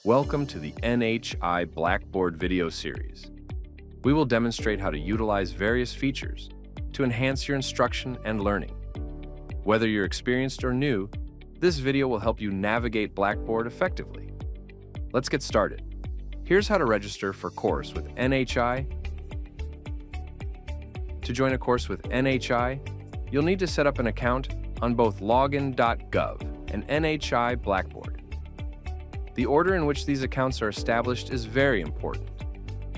Welcome to the NHI Blackboard video series. We will demonstrate how to utilize various features to enhance your instruction and learning. Whether you're experienced or new, this video will help you navigate Blackboard effectively. Let's get started. Here's how to register for a course with NHI. To join a course with NHI, you'll need to set up an account on both Login.gov and NHI Blackboard. The order in which these accounts are established is very important.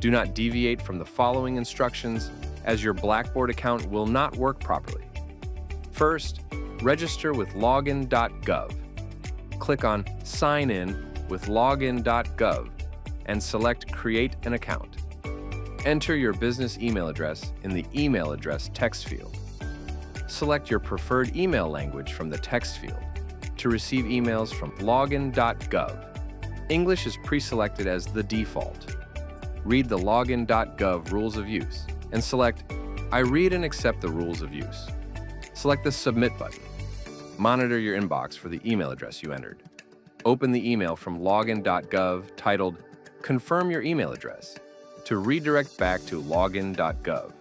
Do not deviate from the following instructions, as your Blackboard account will not work properly. First, register with Login.gov. Click on Sign In with Login.gov and select Create an Account. Enter your business email address in the email address text field. Select your preferred email language from the text field to receive emails from Login.gov. English is pre-selected as the default. Read the Login.gov rules of use and select I read and accept the rules of use. Select the Submit button. Monitor your inbox for the email address you entered. Open the email from Login.gov titled Confirm your email address to redirect back to Login.gov.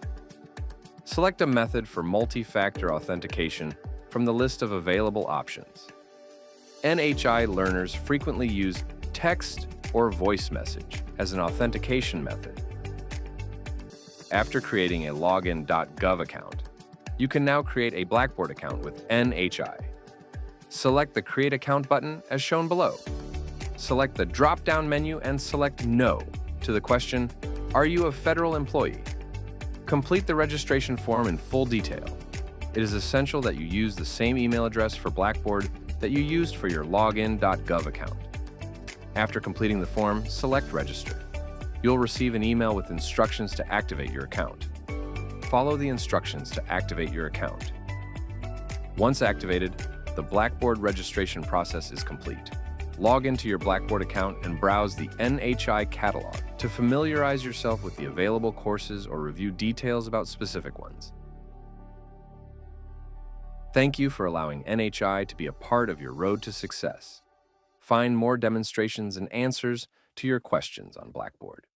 Select a method for multi-factor authentication from the list of available options. NHI learners frequently use text or voice message as an authentication method. After creating a Login.gov account, you can now create a Blackboard account with NHI. Select the Create Account button as shown below. Select the drop-down menu and select No to the question, Are you a federal employee? Complete the registration form in full detail. It is essential that you use the same email address for Blackboard that you used for your Login.gov account. After completing the form, select Register. You'll receive an email with instructions to activate your account. Follow the instructions to activate your account. Once activated, the Blackboard registration process is complete. Log into your Blackboard account and browse the NHI catalog to familiarize yourself with the available courses or review details about specific ones. Thank you for allowing NHI to be a part of your road to success. Find more demonstrations and answers to your questions on Blackboard.